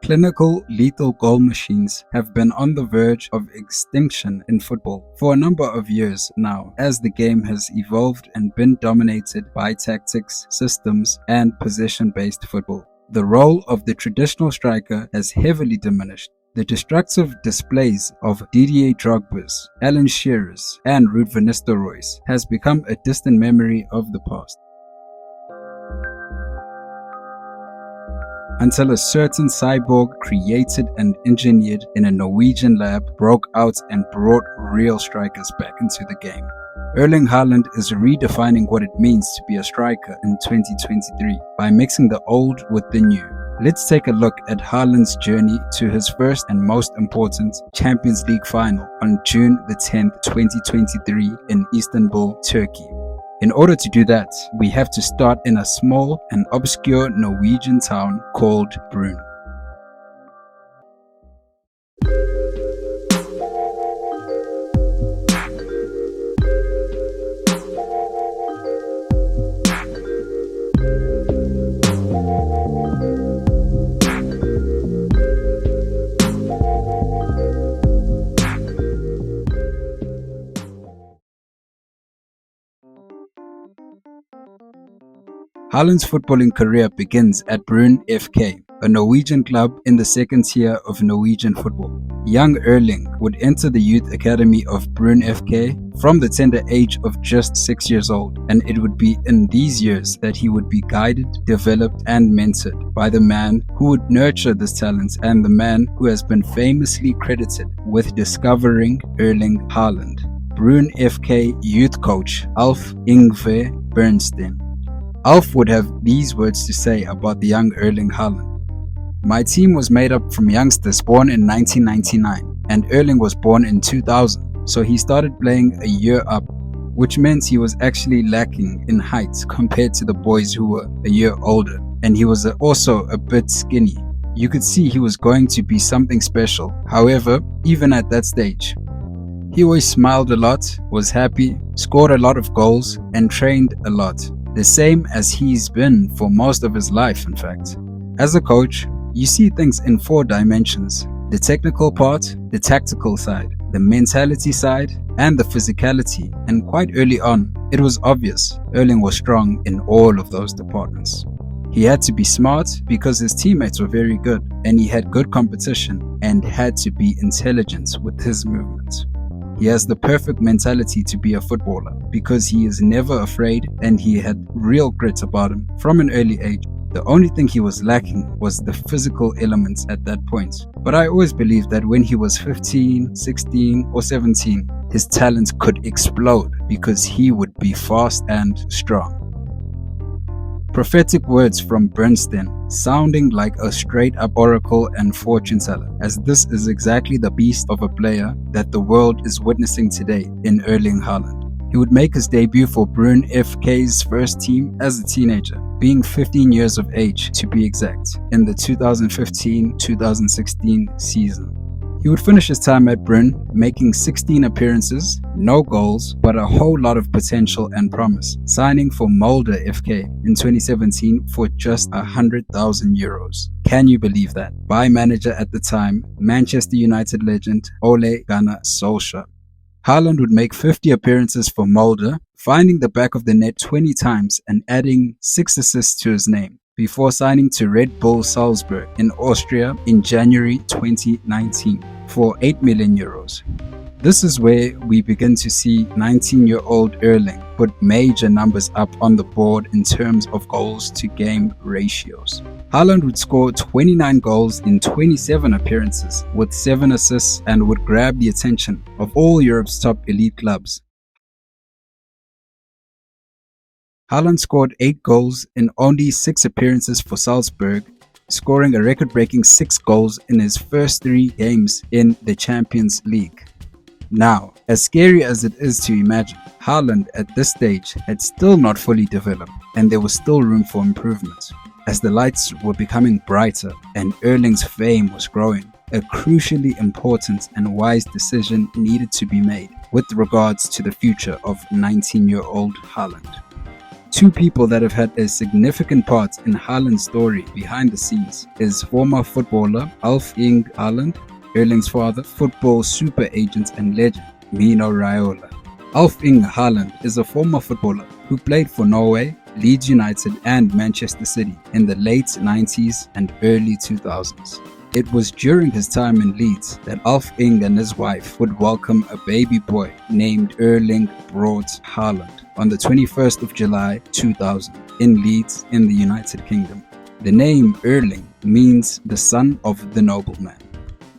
Clinical, lethal goal machines have been on the verge of extinction in football for a number of years now, as the game has evolved and been dominated by tactics, systems, and possession-based football. The role of the traditional striker has heavily diminished. The destructive displays of Didier Drogba's, Alan Shearer's, and Ruud van Nistelrooy's has become a distant memory of the past. Until a certain cyborg created and engineered in a Norwegian lab broke out and brought real strikers back into the game. Erling Haaland is redefining what it means to be a striker in 2023 by mixing the old with the new. Let's take a look at Haaland's journey to his first and most important Champions League final on June the 10th, 2023 in Istanbul, Turkey. In order to do that, we have to start in a small and obscure Norwegian town called Brun. Haaland's footballing career begins at Brun FK, a Norwegian club in the second tier of Norwegian football. Young Erling would enter the youth academy of Brun FK from the tender age of just 6 years old, and it would be in these years that he would be guided, developed, and mentored by the man who would nurture this talent and the man who has been famously credited with discovering Erling Haaland, Brun FK youth coach Alf Ingve Bernstein. Alf would have these words to say about the young Erling Haaland. My team was made up from youngsters born in 1999, and Erling was born in 2000, so he started playing a year up, which meant he was actually lacking in height compared to the boys who were a year older, and he was also a bit skinny. You could see he was going to be something special. However, even at that stage, he always smiled a lot, was happy, scored a lot of goals, and trained a lot. The same as he's been for most of his life, in fact. As a coach, you see things in 4 dimensions: the technical part, the tactical side, the mentality side, and the physicality. And quite early on, it was obvious Erling was strong in all of those departments. He had to be smart because his teammates were very good, and he had good competition and had to be intelligent with his movements. He has the perfect mentality to be a footballer because he is never afraid and he had real grit about him from an early age. The only thing he was lacking was the physical elements at that point. But I always believed that when he was 15, 16 or 17, his talent could explode because he would be fast and strong. Prophetic words from Bernstein, sounding like a straight-up oracle and fortune teller, as this is exactly the beast of a player that the world is witnessing today in Erling Haaland. He would make his debut for Brun FK's first team as a teenager, being 15 years of age to be exact, in the 2015-2016 season. He would finish his time at Brun, making 16 appearances, no goals, but a whole lot of potential and promise, signing for Molde FK in 2017 for just €100,000. Can you believe that? By manager at the time, Manchester United legend Ole Gunnar Solskjaer. Haaland would make 50 appearances for Molde, finding the back of the net 20 times and adding 6 assists to his name, before signing to Red Bull Salzburg in Austria in January 2019 for €8 million. This is where we begin to see 19-year-old Erling put major numbers up on the board in terms of goals to game ratios. Haaland would score 29 goals in 27 appearances with 7 assists and would grab the attention of all Europe's top elite clubs. Haaland scored 8 goals in only 6 appearances for Salzburg, scoring a record-breaking 6 goals in his first 3 games in the Champions League. Now, as scary as it is to imagine, Haaland at this stage had still not fully developed, and there was still room for improvement. As the lights were becoming brighter and Erling's fame was growing, a crucially important and wise decision needed to be made with regards to the future of 19-year-old Haaland. Two people that have had a significant part in Haaland's story behind the scenes is former footballer Erling Haaland, Erling's father, football super agent and legend Mino Raiola. Erling Haaland is a former footballer who played for Norway, Leeds United and Manchester City in the late 90s and early 2000s. It was during his time in Leeds that Erling and his wife would welcome a baby boy named Erling Braut Haaland on the 21st of July 2000 in Leeds in the United Kingdom. The name Erling means the son of the nobleman.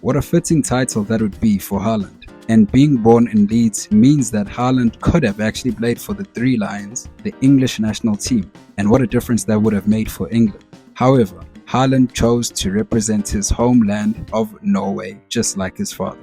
What a fitting title that would be for Haaland. And being born in Leeds means that Haaland could have actually played for the Three Lions, the English national team, and what a difference that would have made for England. However, Haaland chose to represent his homeland of Norway, just like his father.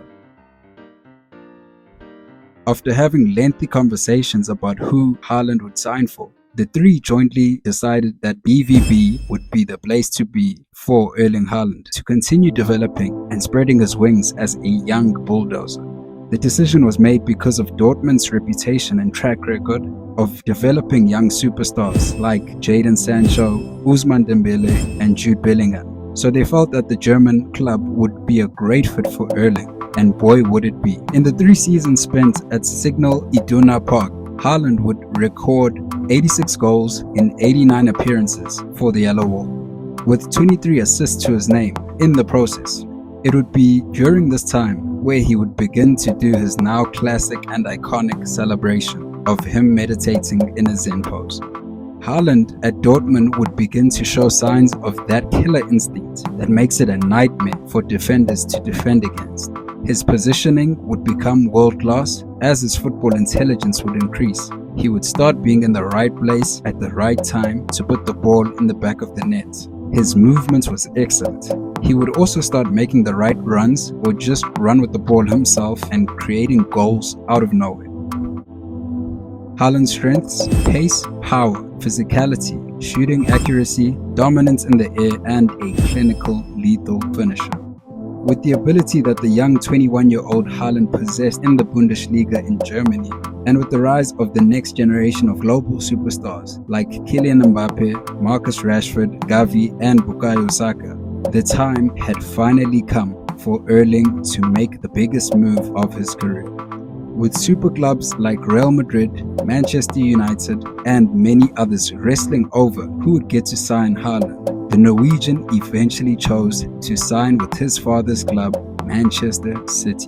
After having lengthy conversations about who Haaland would sign for, the three jointly decided that BVB would be the place to be for Erling Haaland to continue developing and spreading his wings as a young bulldozer. The decision was made because of Dortmund's reputation and track record of developing young superstars like Jadon Sancho, Ousmane Dembele and Jude Bellingham. So they felt that the German club would be a great fit for Erling, and boy would it be. In the 3 seasons spent at Signal Iduna Park, Haaland would record 86 goals in 89 appearances for the Yellow Wall, with 23 assists to his name in the process. It would be during this time where he would begin to do his now classic and iconic celebration of him meditating in a Zen pose. Haaland at Dortmund would begin to show signs of that killer instinct that makes it a nightmare for defenders to defend against. His positioning would become world-class as his football intelligence would increase. He would start being in the right place at the right time to put the ball in the back of the net. His movement was excellent. He would also start making the right runs or just run with the ball himself and creating goals out of nowhere. Haaland's strengths: pace, power, physicality, shooting accuracy, dominance in the air, and a clinical, lethal finisher. With the ability that the young 21-year-old Haaland possessed in the Bundesliga in Germany, and with the rise of the next generation of global superstars like Kylian Mbappe, Marcus Rashford, Gavi, and Bukayo Saka, the time had finally come for Erling to make the biggest move of his career. With super clubs like Real Madrid, Manchester United, and many others wrestling over who would get to sign Haaland, the Norwegian eventually chose to sign with his father's club, Manchester City.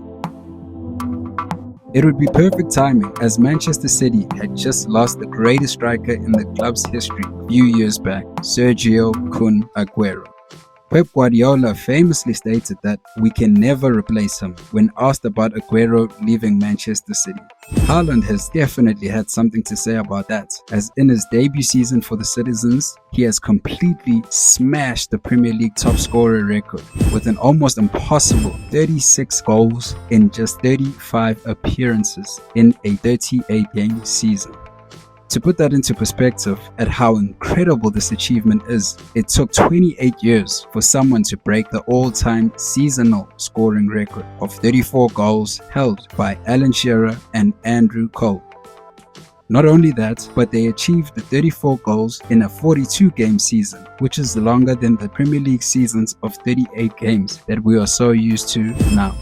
It would be perfect timing as Manchester City had just lost the greatest striker in the club's history a few years back, Sergio Kun Aguero. Pep Guardiola famously stated that we can never replace him when asked about Aguero leaving Manchester City. Haaland has definitely had something to say about that, as in his debut season for the Citizens, he has completely smashed the Premier League top scorer record with an almost impossible 36 goals in just 35 appearances in a 38-game season. To put that into perspective at how incredible this achievement is, it took 28 years for someone to break the all-time seasonal scoring record of 34 goals held by Alan Shearer and Andrew Cole. Not only that, but they achieved the 34 goals in a 42-game season, which is longer than the Premier League seasons of 38 games that we are so used to now.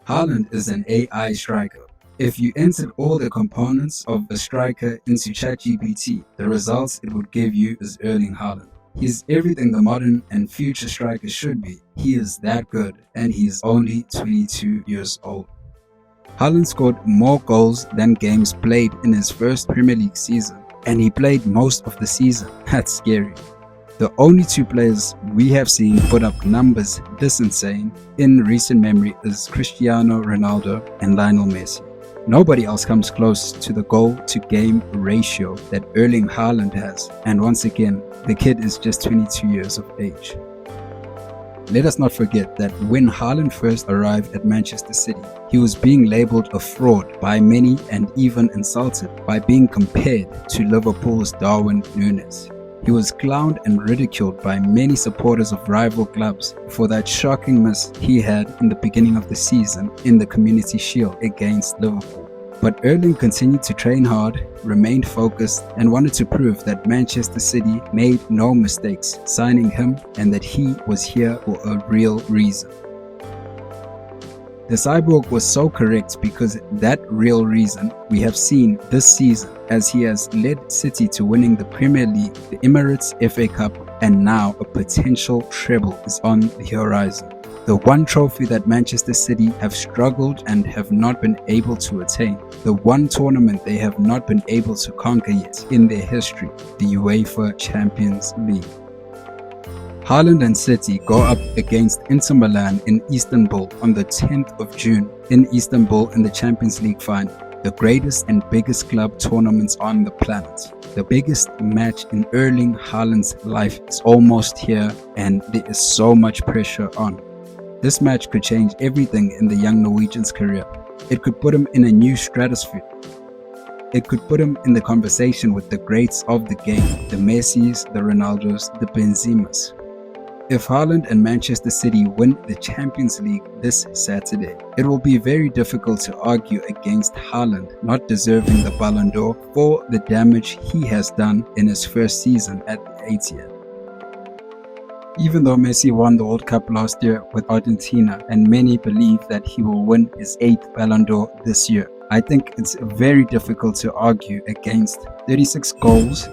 Haaland is an AI striker. If you entered all the components of a striker into ChatGPT, the results it would give you is Erling Haaland. He's everything the modern and future striker should be. He is that good, and he is only 22 years old. Haaland scored more goals than games played in his first Premier League season, and he played most of the season. That's scary. The only two players we have seen put up numbers this insane in recent memory is Cristiano Ronaldo and Lionel Messi. Nobody else comes close to the goal-to-game ratio that Erling Haaland has, and once again, the kid is just 22 years of age. Let us not forget that when Haaland first arrived at Manchester City, he was being labelled a fraud by many and even insulted by being compared to Liverpool's Darwin Núñez. He was clowned and ridiculed by many supporters of rival clubs for that shocking miss he had in the beginning of the season in the Community Shield against Liverpool. But Erling continued to train hard, remained focused, and wanted to prove that Manchester City made no mistakes signing him and that he was here for a real reason. The Cyborg was so correct because that real reason we have seen this season, as he has led City to winning the Premier League, the Emirates FA Cup, and now a potential treble is on the horizon. The one trophy that Manchester City have struggled and have not been able to attain. The one tournament they have not been able to conquer yet in their history, the UEFA Champions League. Haaland and City go up against Inter Milan in Istanbul on the 10th of June in Istanbul in the Champions League final, the greatest and biggest club tournaments on the planet. The biggest match in Erling Haaland's life is almost here and there is so much pressure on. This match could change everything in the young Norwegian's career. It could put him in a new stratosphere. It could put him in the conversation with the greats of the game, the Messis, the Ronaldos, the Benzemas. If Haaland and Manchester City win the Champions League this Saturday, it will be very difficult to argue against Haaland not deserving the Ballon d'Or for the damage he has done in his first season at the Etihad. Even though Messi won the World Cup last year with Argentina and many believe that he will win his 8th Ballon d'Or this year, I think it's very difficult to argue against 36 goals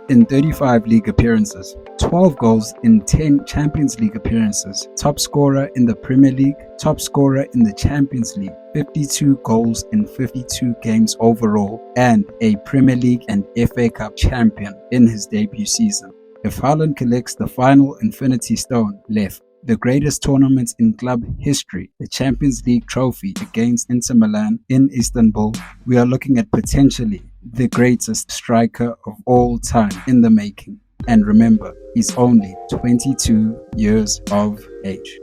in 35 league appearances, 12 goals in 10 Champions League appearances, top scorer in the Premier League, top scorer in the Champions League, 52 goals in 52 games overall, and a Premier League and FA Cup champion in his debut season. If Haaland collects the final Infinity Stone left, the greatest tournament in club history, the Champions League trophy against Inter Milan in Istanbul, we are looking at potentially the greatest striker of all time in the making. And remember, he's only 22 years of age.